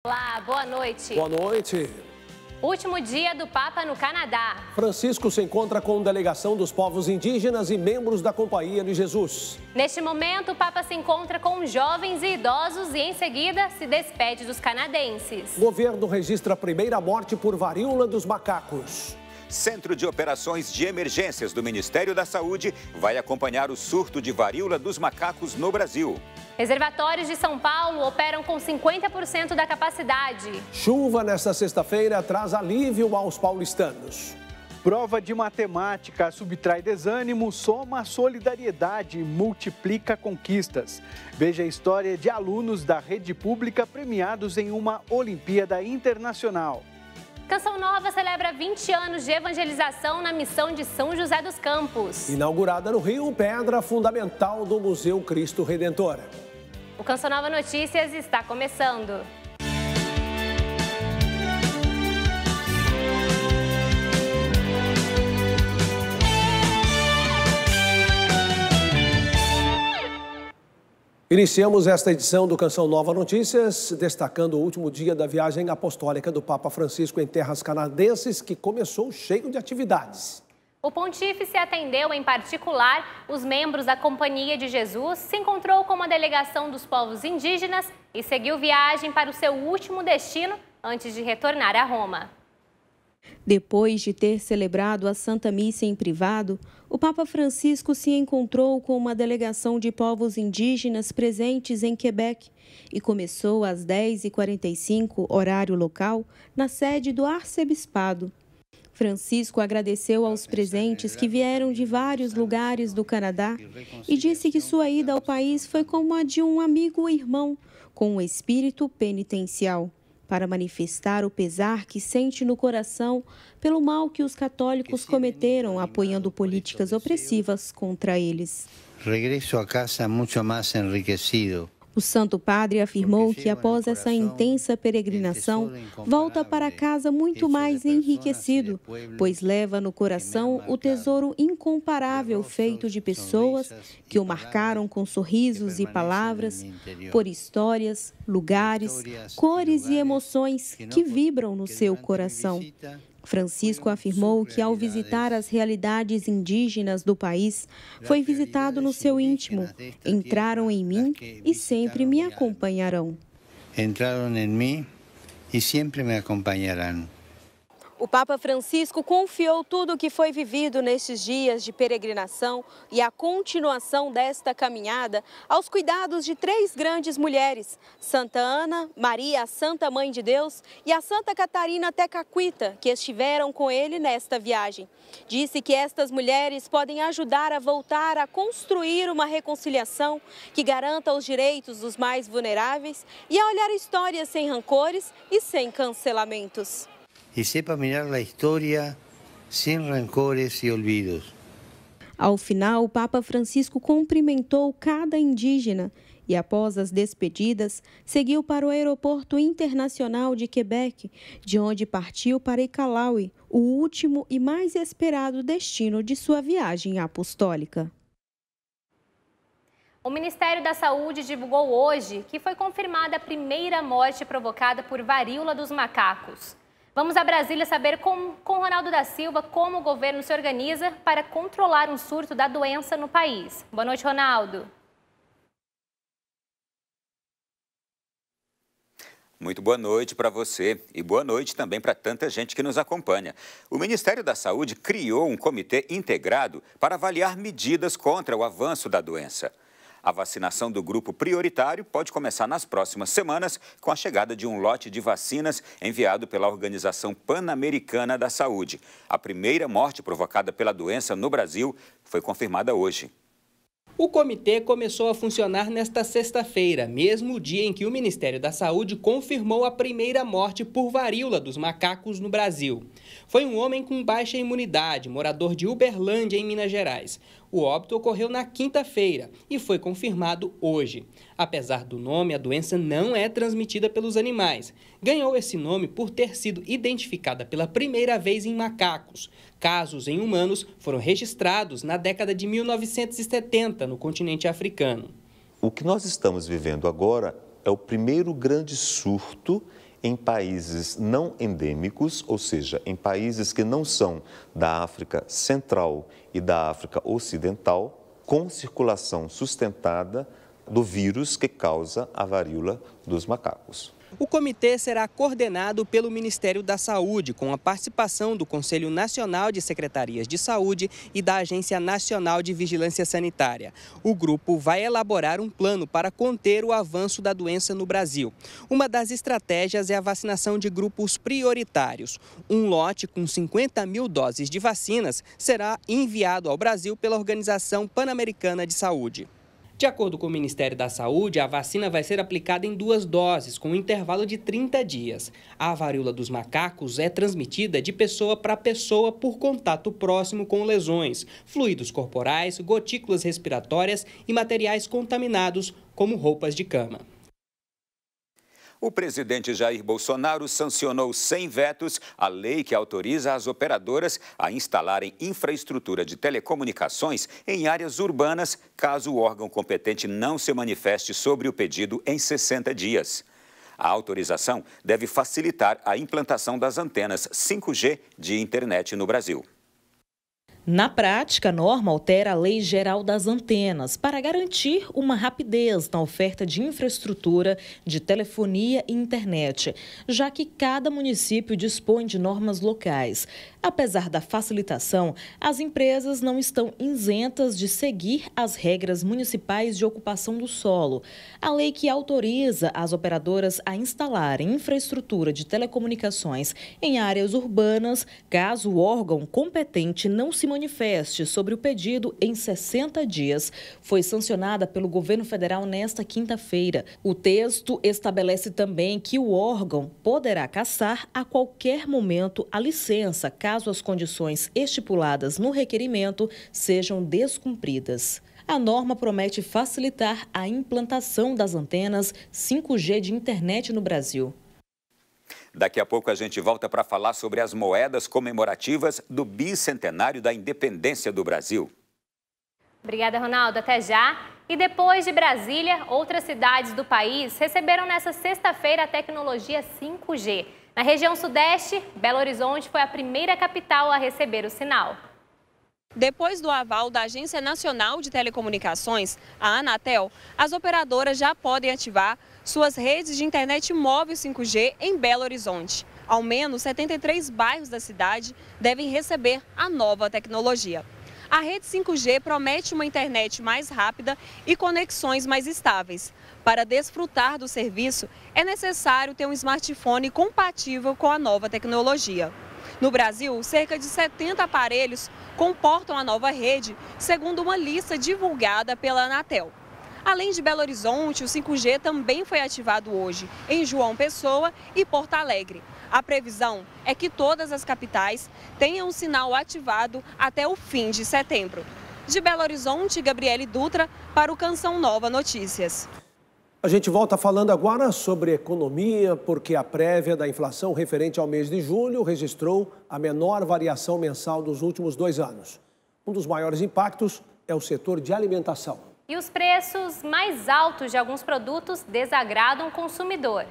Olá, boa noite. Boa noite. Último dia do Papa no Canadá. Francisco se encontra com delegação dos povos indígenas e membros da Companhia de Jesus. Neste momento, o Papa se encontra com jovens e idosos e, em seguida, se despede dos canadenses. O governo registra a primeira morte por varíola dos macacos. Centro de Operações de Emergências do Ministério da Saúde vai acompanhar o surto de varíola dos macacos no Brasil. Reservatórios de São Paulo operam com 50% da capacidade. Chuva nesta sexta-feira traz alívio aos paulistanos. Prova de matemática subtrai desânimo, soma solidariedade e multiplica conquistas. Veja a história de alunos da rede pública premiados em uma Olimpíada Internacional. Canção Nova celebra 20 anos de evangelização na missão de São José dos Campos. Inaugurada no Rio, pedra fundamental do Museu Cristo Redentor. O Canção Nova Notícias está começando. Iniciamos esta edição do Canção Nova Notícias, destacando o último dia da viagem apostólica do Papa Francisco em terras canadenses, que começou cheio de atividades. O pontífice atendeu, em particular, os membros da Companhia de Jesus, se encontrou com uma delegação dos povos indígenas e seguiu viagem para o seu último destino antes de retornar a Roma. Depois de ter celebrado a Santa Missa em privado, o Papa Francisco se encontrou com uma delegação de povos indígenas presentes em Quebec e começou às 10h45, horário local, na sede do arcebispado. Francisco agradeceu aos presentes que vieram de vários lugares do Canadá e disse que sua ida ao país foi como a de um amigo ou irmão, com um espírito penitencial, para manifestar o pesar que sente no coração pelo mal que os católicos cometeram apoiando políticas opressivas contra eles. Regresso a casa muito mais enriquecido. O Santo Padre afirmou que após essa intensa peregrinação, volta para casa muito mais enriquecido, pois leva no coração o tesouro incomparável feito de pessoas que o marcaram com sorrisos e palavras, por histórias, lugares, cores e emoções que vibram no seu coração. Francisco afirmou que, ao visitar as realidades indígenas do país, foi visitado no seu íntimo, entraram em mim e sempre me acompanharão. Entraram em mim e sempre me acompanharão. O Papa Francisco confiou tudo o que foi vivido nestes dias de peregrinação e a continuação desta caminhada aos cuidados de 3 grandes mulheres, Santa Ana, Maria, a Santa Mãe de Deus, e a Santa Catarina Tekakwitha, que estiveram com ele nesta viagem. Disse que estas mulheres podem ajudar a voltar a construir uma reconciliação que garanta os direitos dos mais vulneráveis e a olhar histórias sem rancores e sem cancelamentos. E sepa mirar a história sem rancores e olvidos. Ao final, o Papa Francisco cumprimentou cada indígena e, após as despedidas, seguiu para o Aeroporto Internacional de Quebec, de onde partiu para Iqaluit, o último e mais esperado destino de sua viagem apostólica. O Ministério da Saúde divulgou hoje que foi confirmada a primeira morte provocada por varíola dos macacos. Vamos a Brasília saber com Ronaldo da Silva como o governo se organiza para controlar um surto da doença no país. Boa noite, Ronaldo. Muito boa noite para você e boa noite também para tanta gente que nos acompanha. O Ministério da Saúde criou um comitê integrado para avaliar medidas contra o avanço da doença. A vacinação do grupo prioritário pode começar nas próximas semanas com a chegada de um lote de vacinas enviado pela Organização Pan-Americana da Saúde. A primeira morte provocada pela doença no Brasil foi confirmada hoje. O comitê começou a funcionar nesta sexta-feira, mesmo dia em que o Ministério da Saúde confirmou a primeira morte por varíola dos macacos no Brasil. Foi um homem com baixa imunidade, morador de Uberlândia, em Minas Gerais. O óbito ocorreu na quinta-feira e foi confirmado hoje. Apesar do nome, a doença não é transmitida pelos animais. Ganhou esse nome por ter sido identificada pela primeira vez em macacos. Casos em humanos foram registrados na década de 1970 no continente africano. O que nós estamos vivendo agora é o primeiro grande surto em países não endêmicos, ou seja, em países que não são da África Central e da África Ocidental, com circulação sustentada do vírus que causa a varíola dos macacos. O comitê será coordenado pelo Ministério da Saúde, com a participação do Conselho Nacional de Secretarias de Saúde e da Agência Nacional de Vigilância Sanitária. O grupo vai elaborar um plano para conter o avanço da doença no Brasil. Uma das estratégias é a vacinação de grupos prioritários. Um lote com 50 mil doses de vacinas será enviado ao Brasil pela Organização Pan-Americana de Saúde. De acordo com o Ministério da Saúde, a vacina vai ser aplicada em 2 doses, com um intervalo de 30 dias. A varíola dos macacos é transmitida de pessoa para pessoa por contato próximo com lesões, fluidos corporais, gotículas respiratórias e materiais contaminados, como roupas de cama. O presidente Jair Bolsonaro sancionou sem vetos a lei que autoriza as operadoras a instalarem infraestrutura de telecomunicações em áreas urbanas, caso o órgão competente não se manifeste sobre o pedido em 60 dias. A autorização deve facilitar a implantação das antenas 5G de internet no Brasil. Na prática, a norma altera a Lei Geral das Antenas para garantir uma rapidez na oferta de infraestrutura de telefonia e internet, já que cada município dispõe de normas locais. Apesar da facilitação, as empresas não estão isentas de seguir as regras municipais de ocupação do solo. A lei que autoriza as operadoras a instalarem infraestrutura de telecomunicações em áreas urbanas, caso o órgão competente não se manifeste sobre o pedido em 60 dias, foi sancionada pelo governo federal nesta quinta-feira. O texto estabelece também que o órgão poderá cassar a qualquer momento a licença, caso as condições estipuladas no requerimento sejam descumpridas. A norma promete facilitar a implantação das antenas 5G de internet no Brasil. Daqui a pouco a gente volta para falar sobre as moedas comemorativas do bicentenário da independência do Brasil. Obrigada, Ronaldo. Até já. E depois de Brasília, outras cidades do país receberam nesta sexta-feira a tecnologia 5G. Na região sudeste, Belo Horizonte foi a primeira capital a receber o sinal. Depois do aval da Agência Nacional de Telecomunicações, a Anatel, as operadoras já podem ativar suas redes de internet móvel 5G em Belo Horizonte. Ao menos 73 bairros da cidade devem receber a nova tecnologia. A rede 5G promete uma internet mais rápida e conexões mais estáveis. Para desfrutar do serviço, é necessário ter um smartphone compatível com a nova tecnologia. No Brasil, cerca de 70 aparelhos comportam a nova rede, segundo uma lista divulgada pela Anatel. Além de Belo Horizonte, o 5G também foi ativado hoje em João Pessoa e Porto Alegre. A previsão é que todas as capitais tenham um sinal ativado até o fim de setembro. De Belo Horizonte, Gabriele Dutra, para o Canção Nova Notícias. A gente volta falando agora sobre economia, porque a prévia da inflação referente ao mês de julho registrou a menor variação mensal dos últimos 2 anos. Um dos maiores impactos é o setor de alimentação. E os preços mais altos de alguns produtos desagradam o consumidor.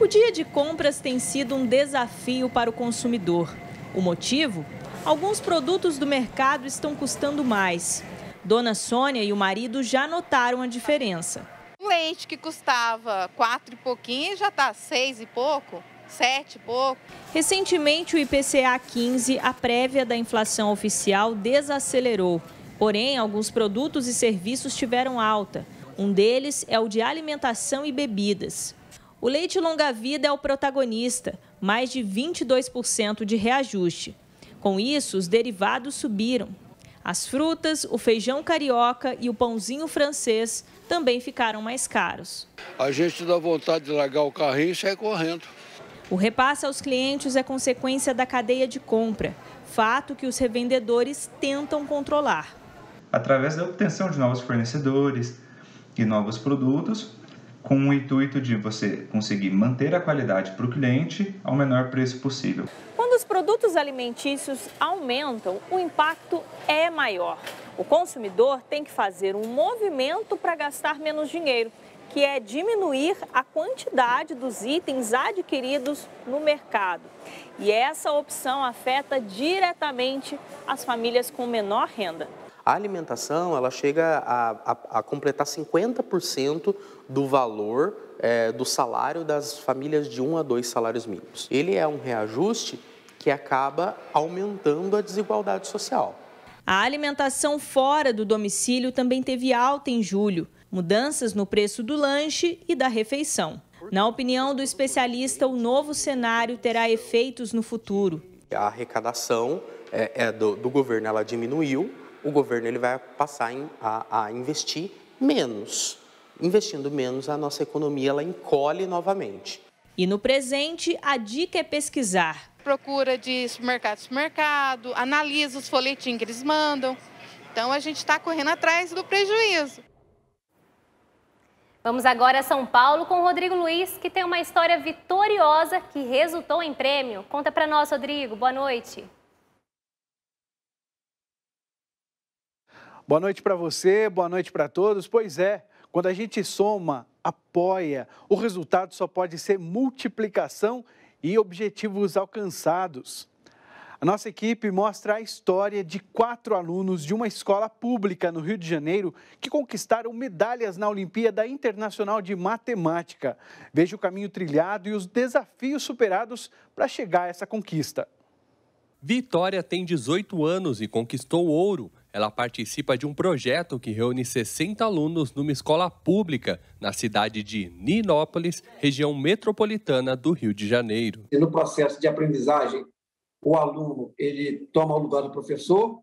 O dia de compras tem sido um desafio para o consumidor. O motivo? Alguns produtos do mercado estão custando mais. Dona Sônia e o marido já notaram a diferença. O leite que custava 4 e pouquinho já está 6 e pouco, 7 e pouco. Recentemente, o IPCA 15, a prévia da inflação oficial, desacelerou. Porém, alguns produtos e serviços tiveram alta. Um deles é o de alimentação e bebidas. O leite longa-vida é o protagonista, mais de 22% de reajuste. Com isso, os derivados subiram. As frutas, o feijão carioca e o pãozinho francês também ficaram mais caros. A gente dá vontade de largar o carrinho e sair correndo. O repasse aos clientes é consequência da cadeia de compra, fato que os revendedores tentam controlar. Através da obtenção de novos fornecedores e novos produtos, com o intuito de você conseguir manter a qualidade para o cliente ao menor preço possível. Quando os produtos alimentícios aumentam, o impacto é maior. O consumidor tem que fazer um movimento para gastar menos dinheiro. que é diminuir a quantidade dos itens adquiridos no mercado. E essa opção afeta diretamente as famílias com menor renda. A alimentação, ela chega a completar 50% do valor do salário das famílias de 1 a 2 salários mínimos. Ele é um reajuste que acaba aumentando a desigualdade social. A alimentação fora do domicílio também teve alta em julho. Mudanças no preço do lanche e da refeição. Na opinião do especialista, o novo cenário terá efeitos no futuro. A arrecadação do governo ela diminuiu, o governo ele vai passar a investir menos. Investindo menos, a nossa economia ela encolhe novamente. E no presente, a dica é pesquisar. Procura de supermercado, analisa os folhetinhos que eles mandam. Então, a gente está correndo atrás do prejuízo. Vamos agora a São Paulo com o Rodrigo Luiz, que tem uma história vitoriosa que resultou em prêmio. Conta para nós, Rodrigo. Boa noite. Boa noite para você, boa noite para todos. Pois é, quando a gente soma, apoia, o resultado só pode ser multiplicação e objetivos alcançados. A nossa equipe mostra a história de 4 alunos de uma escola pública no Rio de Janeiro que conquistaram medalhas na Olimpíada Internacional de Matemática. Veja o caminho trilhado e os desafios superados para chegar a essa conquista. Vitória tem 18 anos e conquistou ouro. Ela participa de um projeto que reúne 60 alunos numa escola pública na cidade de Ninópolis, região metropolitana do Rio de Janeiro. E no processo de aprendizagem, o aluno ele toma o lugar do professor,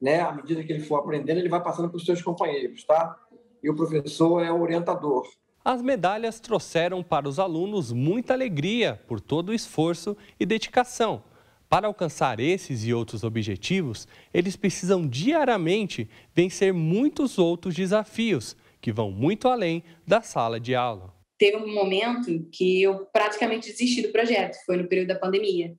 né? À medida que ele for aprendendo, ele vai passando para os seus companheiros, tá? E o professor é o orientador. As medalhas trouxeram para os alunos muita alegria por todo o esforço e dedicação. Para alcançar esses e outros objetivos, eles precisam diariamente vencer muitos outros desafios, que vão muito além da sala de aula. Teve um momento que eu praticamente desisti do projeto, foi no período da pandemia.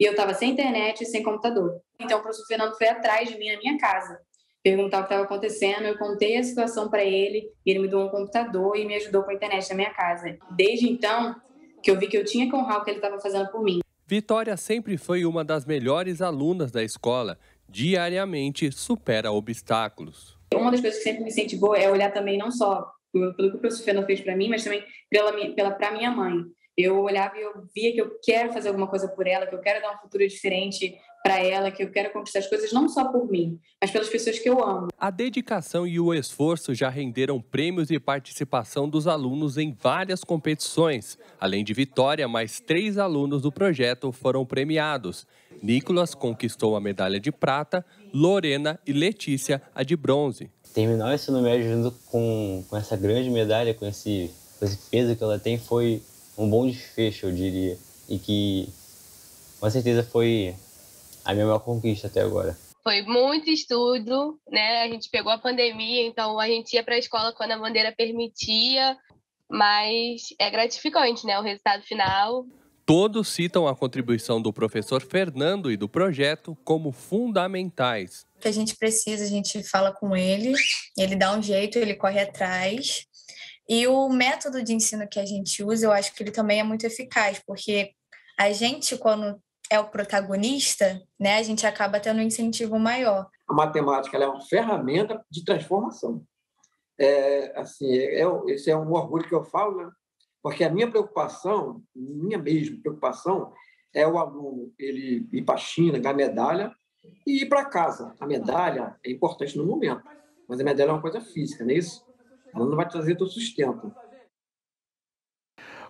E eu estava sem internet e sem computador. Então o professor Fernando foi atrás de mim na minha casa, perguntar o que estava acontecendo, eu contei a situação para ele, e ele me deu um computador e me ajudou com a internet na minha casa. Desde então, que eu vi que eu tinha que honrar o que ele estava fazendo por mim. Vitória sempre foi uma das melhores alunas da escola. Diariamente supera obstáculos. Uma das coisas que sempre me incentivou é olhar também não só pelo que o professor Fernando fez para mim, mas também para minha mãe. Eu olhava e eu via que eu quero fazer alguma coisa por ela, que eu quero dar um futuro diferente para ela, que eu quero conquistar as coisas não só por mim, mas pelas pessoas que eu amo. A dedicação e o esforço já renderam prêmios e participação dos alunos em várias competições. Além de Vitória, mais 3 alunos do projeto foram premiados. Nicolas conquistou a medalha de prata, Lorena e Letícia a de bronze. Terminar o ensino médio junto com essa grande medalha, com esse peso que ela tem, foi um bom desfecho, eu diria, e que com certeza foi a minha maior conquista até agora. Foi muito estudo, né? A gente pegou a pandemia, então a gente ia para a escola quando a bandeira permitia, mas é gratificante, né? O resultado final. Todos citam a contribuição do professor Fernando e do projeto como fundamentais. O que a gente precisa, a gente fala com ele dá um jeito, ele corre atrás. E o método de ensino que a gente usa, eu acho que ele também é muito eficaz, porque a gente, quando é o protagonista, né, a gente acaba tendo um incentivo maior. A matemática ela é uma ferramenta de transformação. Esse é um orgulho que eu falo, né? Porque a minha preocupação, minha mesma preocupação, é o aluno ele ir para a China, ganhar medalha e ir para casa. A medalha é importante no momento, mas a medalha é uma coisa física, não é isso? Ela não vai trazer todo sustento.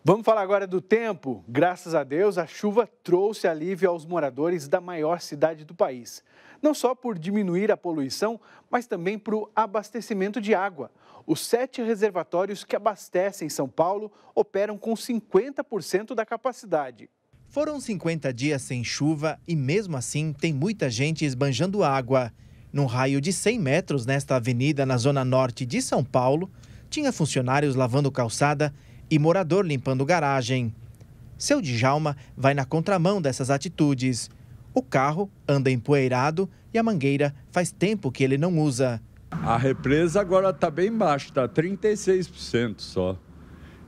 Vamos falar agora do tempo. Graças a Deus, a chuva trouxe alívio aos moradores da maior cidade do país. Não só por diminuir a poluição, mas também para o abastecimento de água. Os 7 reservatórios que abastecem São Paulo operam com 50% da capacidade. Foram 50 dias sem chuva e, mesmo assim, tem muita gente esbanjando água. Num raio de 100 metros nesta avenida na zona norte de São Paulo, tinha funcionários lavando calçada e morador limpando garagem. Seu Djalma vai na contramão dessas atitudes. O carro anda empoeirado e a mangueira faz tempo que ele não usa. A represa agora está bem baixa, está 36% só.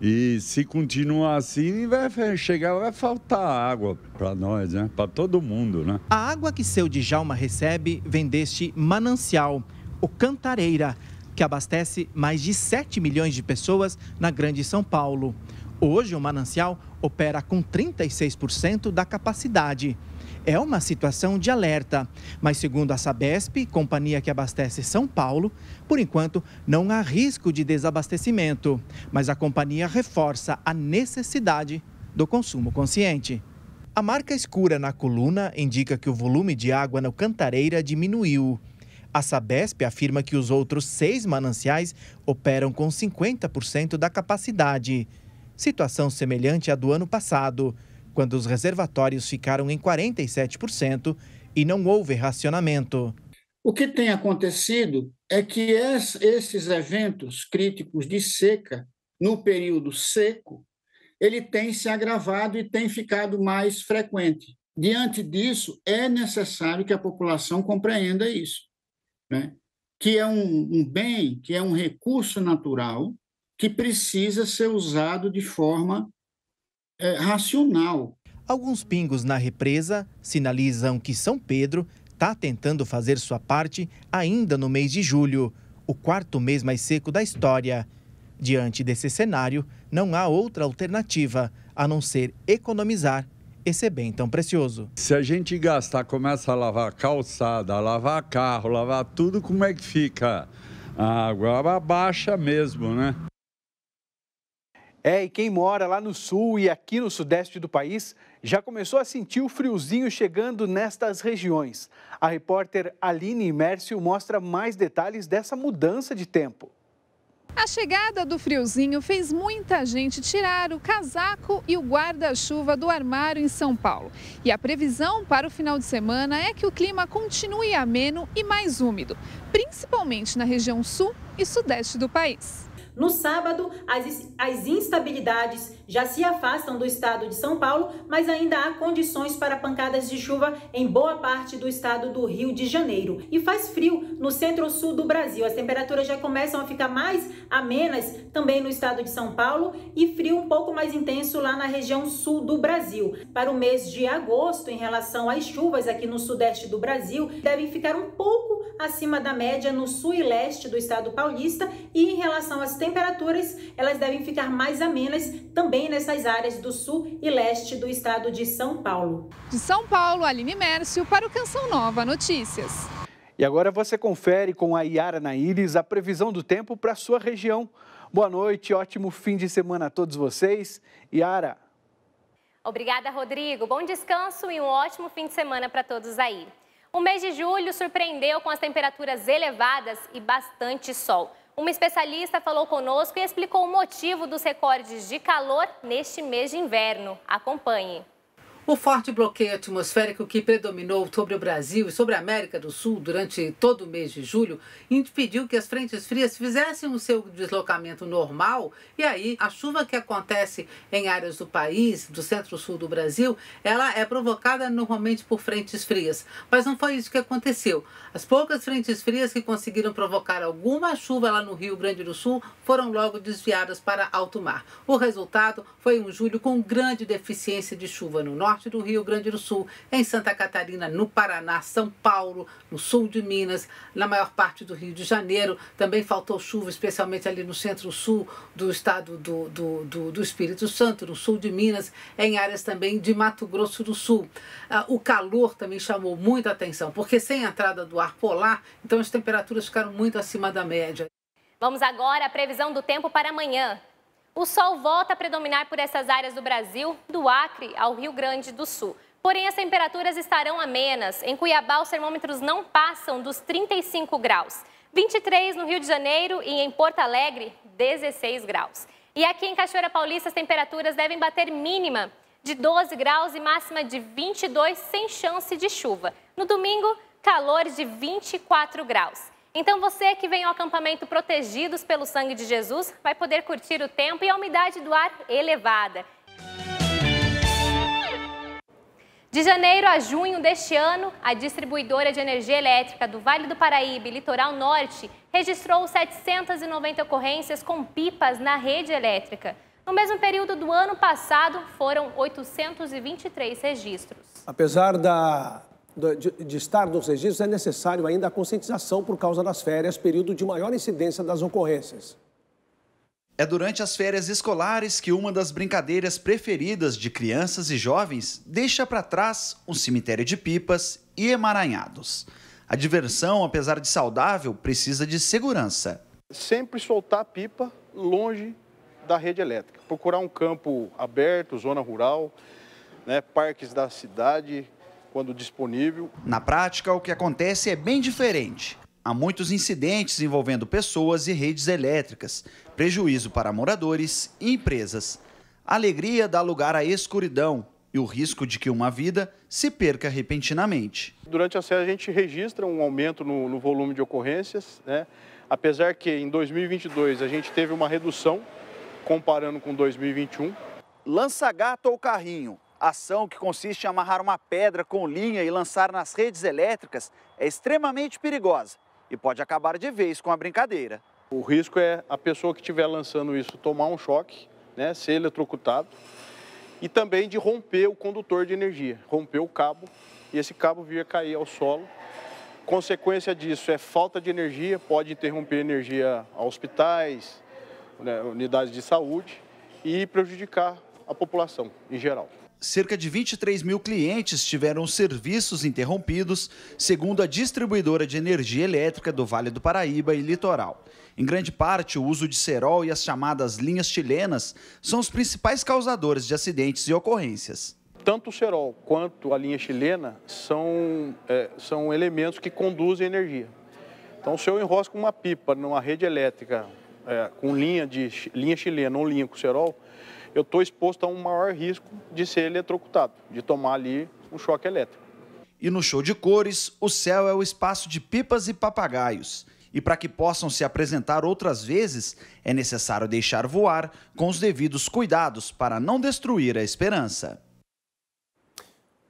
E se continuar assim, vai faltar água para nós, né? Para todo mundo, né? A água que seu Djalma recebe vem deste manancial, o Cantareira, que abastece mais de 7 milhões de pessoas na Grande São Paulo. Hoje, o manancial opera com 36% da capacidade. É uma situação de alerta, mas segundo a Sabesp, companhia que abastece São Paulo, por enquanto não há risco de desabastecimento, mas a companhia reforça a necessidade do consumo consciente. A marca escura na coluna indica que o volume de água no Cantareira diminuiu. A Sabesp afirma que os outros 6 mananciais operam com 50% da capacidade. Situação semelhante à do ano passado, quando os reservatórios ficaram em 47% e não houve racionamento. O que tem acontecido é que esses eventos críticos de seca, no período seco, ele tem se agravado e tem ficado mais frequente. Diante disso, é necessário que a população compreenda isso, né? Que é um bem, que é um recurso natural que precisa ser usado de forma racional. Alguns pingos na represa sinalizam que São Pedro está tentando fazer sua parte ainda no mês de julho, o 4º mês mais seco da história. Diante desse cenário, não há outra alternativa a não ser economizar esse bem tão precioso. Se a gente gastar, começa a lavar calçada, a lavar carro, lavar tudo, como é que fica? A água baixa mesmo, né? E quem mora lá no sul e aqui no sudeste do país já começou a sentir o friozinho chegando nestas regiões. A repórter Aline Mércio mostra mais detalhes dessa mudança de tempo. A chegada do friozinho fez muita gente tirar o casaco e o guarda-chuva do armário em São Paulo. E a previsão para o final de semana é que o clima continue ameno e mais úmido, principalmente na região sul e sudeste do país. No sábado, as instabilidades já se afastam do estado de São Paulo, mas ainda há condições para pancadas de chuva em boa parte do estado do Rio de Janeiro. E faz frio no centro-sul do Brasil. As temperaturas já começam a ficar mais amenas também no estado de São Paulo e frio um pouco mais intenso lá na região sul do Brasil. Para o mês de agosto, em relação às chuvas aqui no sudeste do Brasil, devem ficar um pouco acima da média no sul e leste do estado paulista e em relação às temperaturas, elas devem ficar mais amenas também nessas áreas do sul e leste do estado de São Paulo. De São Paulo, Aline Mércio para o Canção Nova Notícias. E agora você confere com a Yara Naíris a previsão do tempo para a sua região. Boa noite, ótimo fim de semana a todos vocês. Yara. Obrigada, Rodrigo. Bom descanso e um ótimo fim de semana para todos aí. O mês de julho surpreendeu com as temperaturas elevadas e bastante sol. Uma especialista falou conosco e explicou o motivo dos recordes de calor neste mês de inverno. Acompanhe. O forte bloqueio atmosférico que predominou sobre o Brasil e sobre a América do Sul durante todo o mês de julho impediu que as frentes frias fizessem o seu deslocamento normal e aí a chuva que acontece em áreas do país, do centro-sul do Brasil, ela é provocada normalmente por frentes frias. Mas não foi isso que aconteceu. As poucas frentes frias que conseguiram provocar alguma chuva lá no Rio Grande do Sul foram logo desviadas para alto mar. O resultado foi um julho com grande deficiência de chuva no norte do Rio Grande do Sul, em Santa Catarina, no Paraná, São Paulo, no sul de Minas, na maior parte do Rio de Janeiro. Também faltou chuva, especialmente ali no centro-sul do estado do Espírito Santo, no sul de Minas, em áreas também de Mato Grosso do Sul. O calor também chamou muita atenção, porque sem a entrada do ar polar, então as temperaturas ficaram muito acima da média. Vamos agora à previsão do tempo para amanhã. O sol volta a predominar por essas áreas do Brasil, do Acre ao Rio Grande do Sul. Porém, as temperaturas estarão amenas. Em Cuiabá, os termômetros não passam dos 35 graus. 23 no Rio de Janeiro e em Porto Alegre, 16 graus. E aqui em Cachoeira Paulista, as temperaturas devem bater mínima de 12 graus e máxima de 22, sem chance de chuva. No domingo, calor de 24 graus. Então você que vem ao acampamento protegidos pelo sangue de Jesus vai poder curtir o tempo e a umidade do ar elevada. De janeiro a junho deste ano, a distribuidora de energia elétrica do Vale do Paraíba e Litoral Norte registrou 790 ocorrências com pipas na rede elétrica. No mesmo período do ano passado, foram 823 registros. Apesar de estar nos registros, é necessário ainda a conscientização por causa das férias, período de maior incidência das ocorrências. É durante as férias escolares que uma das brincadeiras preferidas de crianças e jovens deixa para trás um cemitério de pipas e emaranhados. A diversão, apesar de saudável, precisa de segurança. Sempre soltar a pipa longe da rede elétrica. Procurar um campo aberto, zona rural, parques da cidade, quando disponível. Na prática, o que acontece é bem diferente. Há muitos incidentes envolvendo pessoas e redes elétricas, prejuízo para moradores e empresas. A alegria dá lugar à escuridão e o risco de que uma vida se perca repentinamente. Durante a série a gente registra um aumento no volume de ocorrências, apesar que em 2022 a gente teve uma redução comparando com 2021. Lança-gato ou carrinho. Ação que consiste em amarrar uma pedra com linha e lançar nas redes elétricas é extremamente perigosa e pode acabar de vez com a brincadeira. O risco é a pessoa que estiver lançando isso tomar um choque, ser eletrocutado, e também de romper o condutor de energia, romper o cabo e esse cabo vir a cair ao solo. Consequência disso é falta de energia, pode interromper energia a hospitais, unidades de saúde e prejudicar a população em geral. Cerca de 23 mil clientes tiveram serviços interrompidos, segundo a distribuidora de energia elétrica do Vale do Paraíba e Litoral. Em grande parte, o uso de cerol e as chamadas linhas chilenas são os principais causadores de acidentes e ocorrências. Tanto o cerol quanto a linha chilena são elementos que conduzem energia. Então, se eu enrosco uma pipa numa rede elétrica com linha chilena ou linha com cerol, eu estou exposto a um maior risco de ser eletrocutado, de tomar ali um choque elétrico. E no show de cores, o céu é o espaço de pipas e papagaios. E para que possam se apresentar outras vezes, é necessário deixar voar com os devidos cuidados para não destruir a esperança.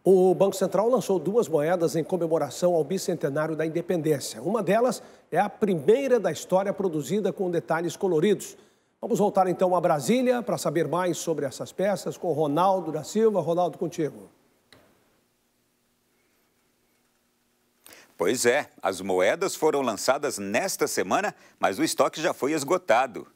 O Banco Central lançou 2 moedas em comemoração ao bicentenário da independência. Uma delas é a primeira da história produzida com detalhes coloridos. Vamos voltar então a Brasília para saber mais sobre essas peças com Ronaldo da Silva. Ronaldo, contigo. Pois é, as moedas foram lançadas nesta semana, mas o estoque já foi esgotado.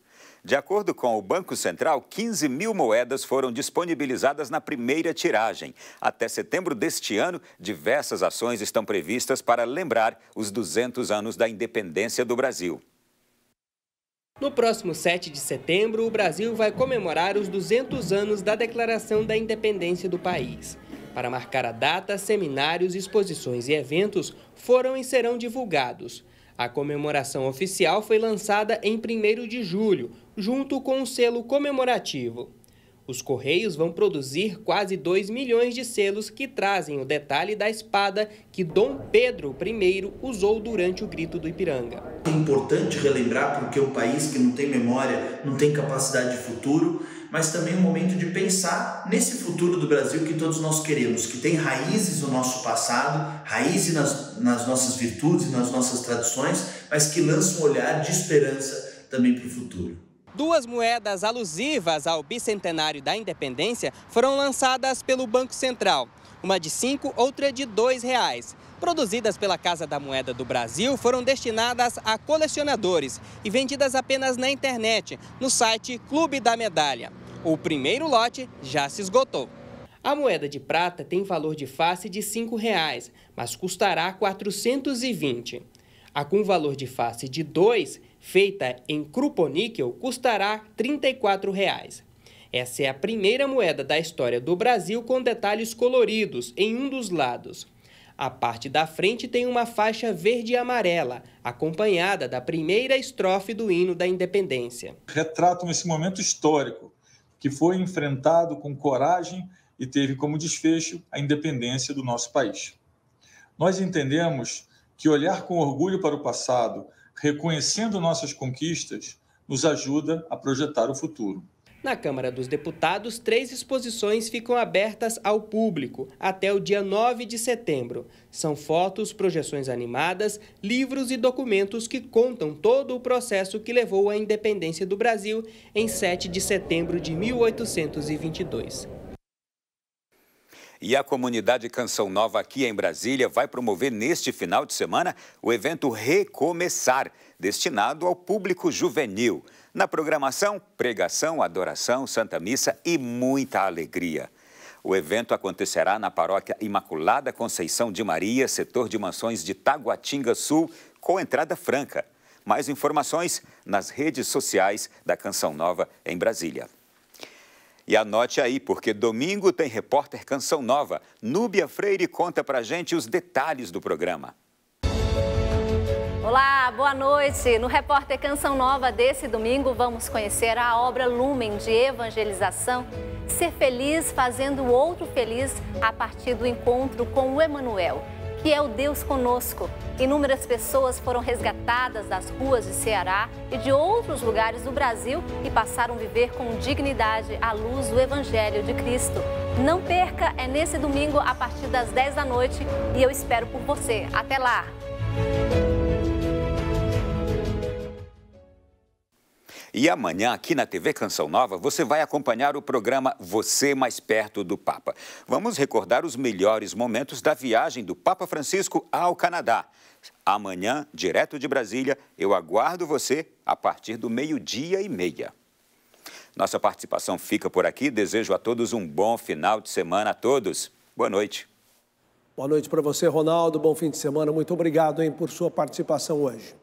De acordo com o Banco Central, 15 mil moedas foram disponibilizadas na primeira tiragem. Até setembro deste ano, diversas ações estão previstas para lembrar os 200 anos da independência do Brasil. No próximo 7 de setembro, o Brasil vai comemorar os 200 anos da Declaração da Independência do país. Para marcar a data, seminários, exposições e eventos foram e serão divulgados. A comemoração oficial foi lançada em 1º de julho, junto com um selo comemorativo. Os Correios vão produzir quase 2 milhões de selos que trazem o detalhe da espada que Dom Pedro I usou durante o Grito do Ipiranga. É importante relembrar porque é um país que não tem memória, não tem capacidade de futuro, mas também é um momento de pensar nesse futuro do Brasil que todos nós queremos, que tem raízes no nosso passado, raízes nas nossas virtudes, nas nossas tradições, mas que lança um olhar de esperança também para o futuro. 2 moedas alusivas ao bicentenário da independência foram lançadas pelo Banco Central. Uma de 5, outra de R$ 2. Produzidas pela Casa da Moeda do Brasil, foram destinadas a colecionadores e vendidas apenas na internet, no site Clube da Medalha. O primeiro lote já se esgotou. A moeda de prata tem valor de face de R$ 5, mas custará R$ 420. A com valor de face de 2, feita em cruponíquel, custará R$ 34. Essa é a primeira moeda da história do Brasil com detalhes coloridos em um dos lados. A parte da frente tem uma faixa verde e amarela, acompanhada da primeira estrofe do hino da independência. Retratam esse momento histórico, que foi enfrentado com coragem e teve como desfecho a independência do nosso país. Nós entendemos que olhar com orgulho para o passado, reconhecendo nossas conquistas, nos ajuda a projetar o futuro. Na Câmara dos Deputados, 3 exposições ficam abertas ao público até o dia 9 de setembro. São fotos, projeções animadas, livros e documentos que contam todo o processo que levou à independência do Brasil em 7 de setembro de 1822. E a comunidade Canção Nova aqui em Brasília vai promover neste final de semana o evento Recomeçar, destinado ao público juvenil. Na programação, pregação, adoração, Santa Missa e muita alegria. O evento acontecerá na Paróquia Imaculada Conceição de Maria, setor de mansões de Taguatinga Sul, com entrada franca. Mais informações nas redes sociais da Canção Nova em Brasília. E anote aí, porque domingo tem Repórter Canção Nova. Núbia Freire conta pra gente os detalhes do programa. Olá, boa noite. No Repórter Canção Nova desse domingo, vamos conhecer a obra Lumen de evangelização, Ser Feliz Fazendo o Outro Feliz, a partir do encontro com o Emanuel, que é o Deus conosco. Inúmeras pessoas foram resgatadas das ruas de Ceará e de outros lugares do Brasil e passaram a viver com dignidade à luz do Evangelho de Cristo. Não perca, é nesse domingo a partir das 10 da noite e eu espero por você. Até lá! E amanhã, aqui na TV Canção Nova, você vai acompanhar o programa Você Mais Perto do Papa. Vamos recordar os melhores momentos da viagem do Papa Francisco ao Canadá. Amanhã, direto de Brasília, eu aguardo você a partir do 12:30. Nossa participação fica por aqui. Desejo a todos um bom final de semana a todos. Boa noite. Boa noite para você, Ronaldo. Bom fim de semana. Muito obrigado, por sua participação hoje.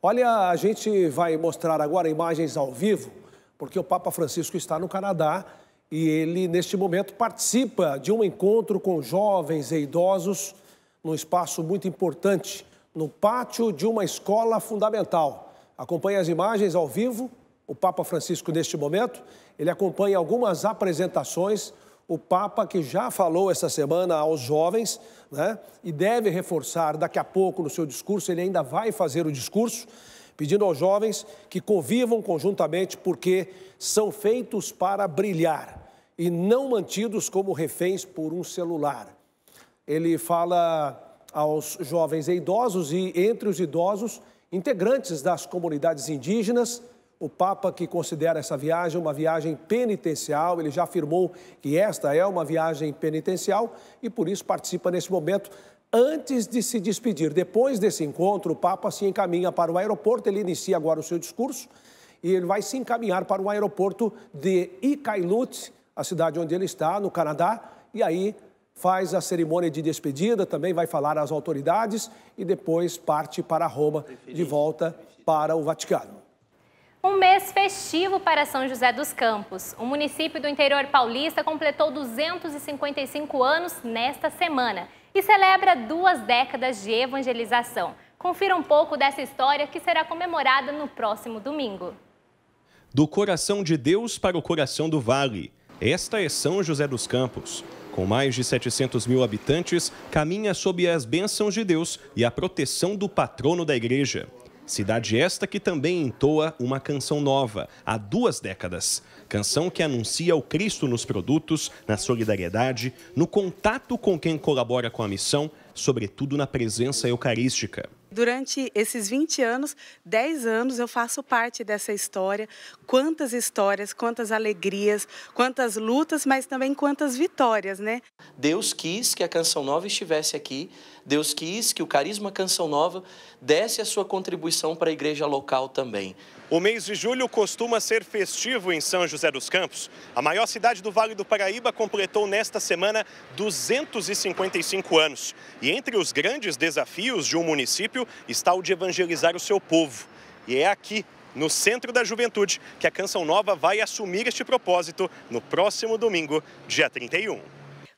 Olha, a gente vai mostrar agora imagens ao vivo, porque o Papa Francisco está no Canadá e ele, neste momento, participa de um encontro com jovens e idosos num espaço muito importante, no pátio de uma escola fundamental. Acompanhe as imagens ao vivo. O Papa Francisco, neste momento, ele acompanha algumas apresentações. O Papa, que já falou essa semana aos jovens, né, e deve reforçar daqui a pouco no seu discurso, ele ainda vai fazer o discurso, pedindo aos jovens que convivam conjuntamente porque são feitos para brilhar e não mantidos como reféns por um celular. Ele fala aos jovens e idosos e, entre os idosos, integrantes das comunidades indígenas. O Papa, que considera essa viagem uma viagem penitencial, ele já afirmou que esta é uma viagem penitencial e por isso participa nesse momento antes de se despedir. Depois desse encontro, o Papa se encaminha para o aeroporto, ele inicia agora o seu discurso e ele vai se encaminhar para o aeroporto de Iqaluit, a cidade onde ele está, no Canadá, e aí faz a cerimônia de despedida, também vai falar às autoridades e depois parte para Roma, de volta para o Vaticano. Um mês festivo para São José dos Campos. O município do interior paulista completou 255 anos nesta semana e celebra 2 décadas de evangelização. Confira um pouco dessa história que será comemorada no próximo domingo. Do coração de Deus para o coração do vale. Esta é São José dos Campos. Com mais de 700 mil habitantes, caminha sob as bênçãos de Deus e a proteção do patrono da igreja. Cidade esta que também entoa uma canção nova, há 2 décadas. Canção que anuncia o Cristo nos produtos, na solidariedade, no contato com quem colabora com a missão, sobretudo na presença eucarística. Durante esses 20 anos, 10 anos, eu faço parte dessa história. Quantas histórias, quantas alegrias, quantas lutas, mas também quantas vitórias, né? Deus quis que a Canção Nova estivesse aqui. Deus quis que o Carisma Canção Nova desse a sua contribuição para a igreja local também. O mês de julho costuma ser festivo em São José dos Campos. A maior cidade do Vale do Paraíba completou nesta semana 255 anos. E entre os grandes desafios de um município está o de evangelizar o seu povo. E é aqui, no Centro da Juventude, que a Canção Nova vai assumir este propósito no próximo domingo, dia 31.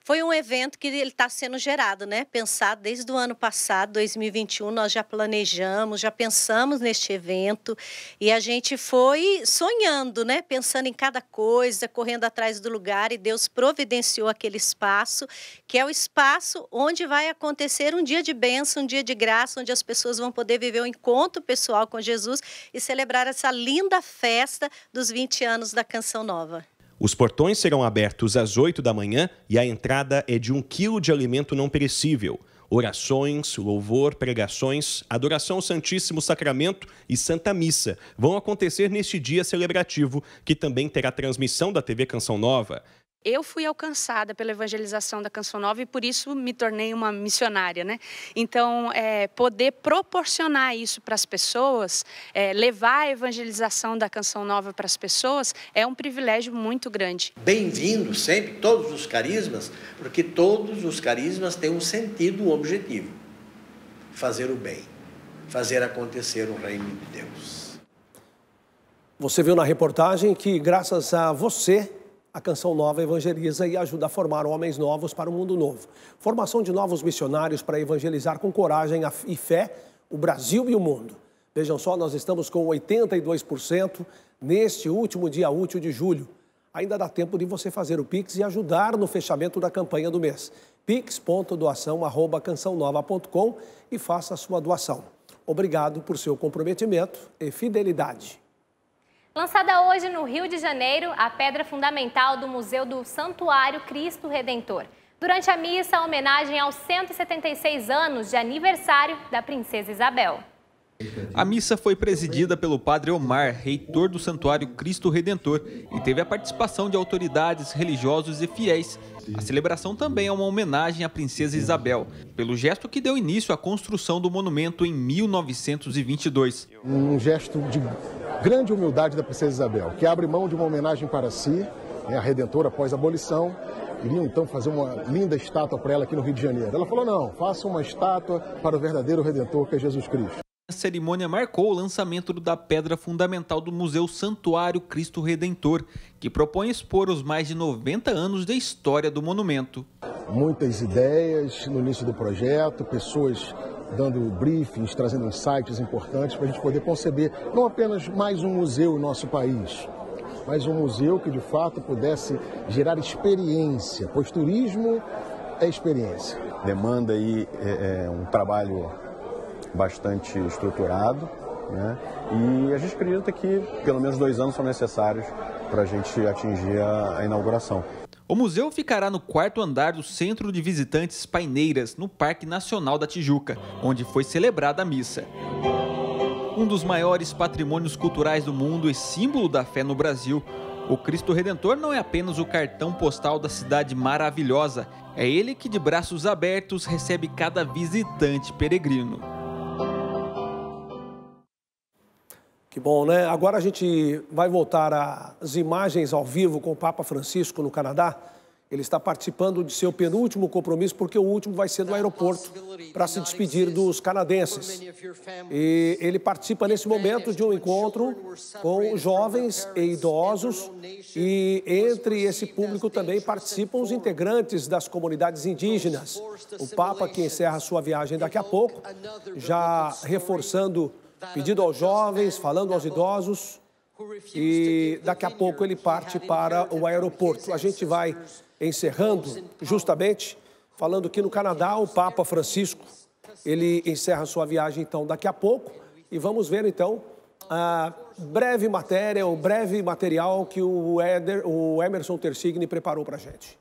Foi um evento que ele está sendo gerado, né? Pensado desde o ano passado, 2021, nós já planejamos, já pensamos neste evento e a gente foi sonhando, né? Pensando em cada coisa, correndo atrás do lugar, e Deus providenciou aquele espaço, que é o espaço onde vai acontecer um dia de bênção, um dia de graça, onde as pessoas vão poder viver um encontro pessoal com Jesus e celebrar essa linda festa dos 20 anos da Canção Nova. Os portões serão abertos às 8 da manhã e a entrada é de 1 quilo de alimento não perecível. Orações, louvor, pregações, adoração ao Santíssimo Sacramento e Santa Missa vão acontecer neste dia celebrativo, que também terá transmissão da TV Canção Nova. Eu fui alcançada pela evangelização da Canção Nova e por isso me tornei uma missionária, né? Então, poder proporcionar isso para as pessoas, levar a evangelização da Canção Nova para as pessoas, é um privilégio muito grande. Bem-vindo sempre todos os carismas, porque todos os carismas têm um sentido, um objetivo: fazer o bem, fazer acontecer o reino de Deus. Você viu na reportagem que, graças a você, a Canção Nova evangeliza e ajuda a formar homens novos para um mundo novo. Formação de novos missionários para evangelizar com coragem e fé o Brasil e o mundo. Vejam só, nós estamos com 82% neste último dia útil de julho. Ainda dá tempo de você fazer o Pix e ajudar no fechamento da campanha do mês. pix.doação@cançãonova.com e faça a sua doação. Obrigado por seu comprometimento e fidelidade. Lançada hoje no Rio de Janeiro, a pedra fundamental do Museu do Santuário Cristo Redentor. Durante a missa, a homenagem aos 176 anos de aniversário da Princesa Isabel. A missa foi presidida pelo padre Omar, reitor do Santuário Cristo Redentor, e teve a participação de autoridades, religiosos e fiéis. A celebração também é uma homenagem à Princesa Isabel, pelo gesto que deu início à construção do monumento em 1922. Um gesto de grande humildade da Princesa Isabel, que abre mão de uma homenagem para si, a Redentora após a abolição. Iriam então fazer uma linda estátua para ela aqui no Rio de Janeiro. Ela falou: não, faça uma estátua para o verdadeiro Redentor, que é Jesus Cristo. A cerimônia marcou o lançamento da pedra fundamental do Museu Santuário Cristo Redentor, que propõe expor os mais de 90 anos da história do monumento. Muitas ideias no início do projeto, pessoas dando briefings, trazendo insights importantes para a gente poder conceber não apenas mais um museu no nosso país, mas um museu que de fato pudesse gerar experiência, pois turismo é experiência. Demanda aí um trabalho bastante estruturado, né? E a gente acredita que pelo menos 2 anos são necessários para a gente atingir a inauguração. O museu ficará no 4º andar do Centro de Visitantes Paineiras, no Parque Nacional da Tijuca, onde foi celebrada a missa. Um dos maiores patrimônios culturais do mundo e símbolo da fé no Brasil, o Cristo Redentor não é apenas o cartão postal da cidade maravilhosa, é ele que de braços abertos recebe cada visitante peregrino. Que bom, né? Agora a gente vai voltar às imagens ao vivo com o Papa Francisco no Canadá. Ele está participando de seu penúltimo compromisso, porque o último vai ser no aeroporto, para se despedir dos canadenses. E ele participa nesse momento de um encontro com jovens e idosos, e entre esse público também participam os integrantes das comunidades indígenas. O Papa, que encerra sua viagem daqui a pouco, já reforçando pedido aos jovens, falando aos idosos, e daqui a pouco ele parte para o aeroporto. A gente vai encerrando justamente falando que no Canadá o Papa Francisco, ele encerra sua viagem então daqui a pouco, e vamos ver então a breve matéria, o breve material que o Emerson Tersigni preparou para a gente.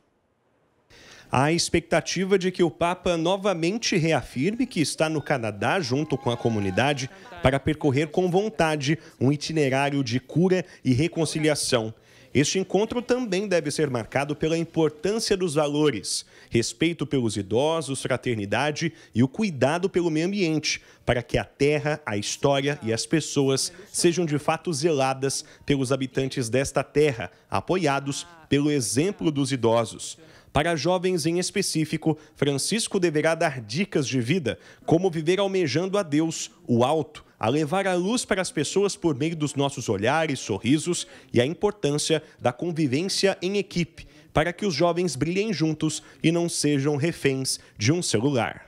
Há a expectativa de que o Papa novamente reafirme que está no Canadá junto com a comunidade para percorrer com vontade um itinerário de cura e reconciliação. Este encontro também deve ser marcado pela importância dos valores, respeito pelos idosos, fraternidade e o cuidado pelo meio ambiente, para que a terra, a história e as pessoas sejam de fato zeladas pelos habitantes desta terra, apoiados pelo exemplo dos idosos. Para jovens em específico, Francisco deverá dar dicas de vida, como viver almejando a Deus, o alto, a levar a luz para as pessoas por meio dos nossos olhares, sorrisos e a importância da convivência em equipe, para que os jovens brilhem juntos e não sejam reféns de um celular.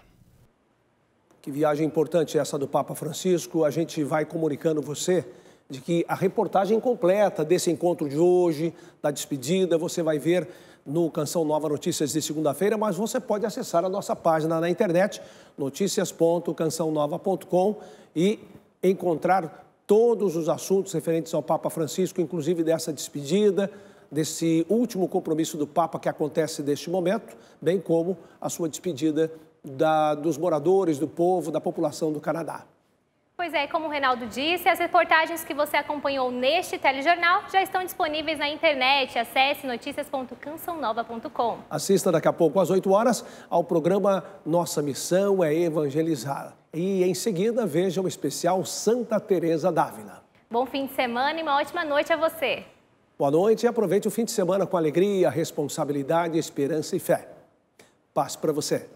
Que viagem importante essa do Papa Francisco. A gente vai comunicando você de que a reportagem completa desse encontro de hoje, da despedida, você vai ver no Canção Nova Notícias de segunda-feira, mas você pode acessar a nossa página na internet, noticias.cançãonova.com, e encontrar todos os assuntos referentes ao Papa Francisco, inclusive dessa despedida, desse último compromisso do Papa que acontece neste momento, bem como a sua despedida dos moradores, do povo, da população do Canadá. Pois é, como o Reinaldo disse, as reportagens que você acompanhou neste telejornal já estão disponíveis na internet. Acesse noticias.cançãonova.com. Assista daqui a pouco, às 8 horas, ao programa Nossa Missão é Evangelizar. E em seguida, veja o especial Santa Teresa d'Ávila. Bom fim de semana e uma ótima noite a você. Boa noite e aproveite o fim de semana com alegria, responsabilidade, esperança e fé. Paz para você.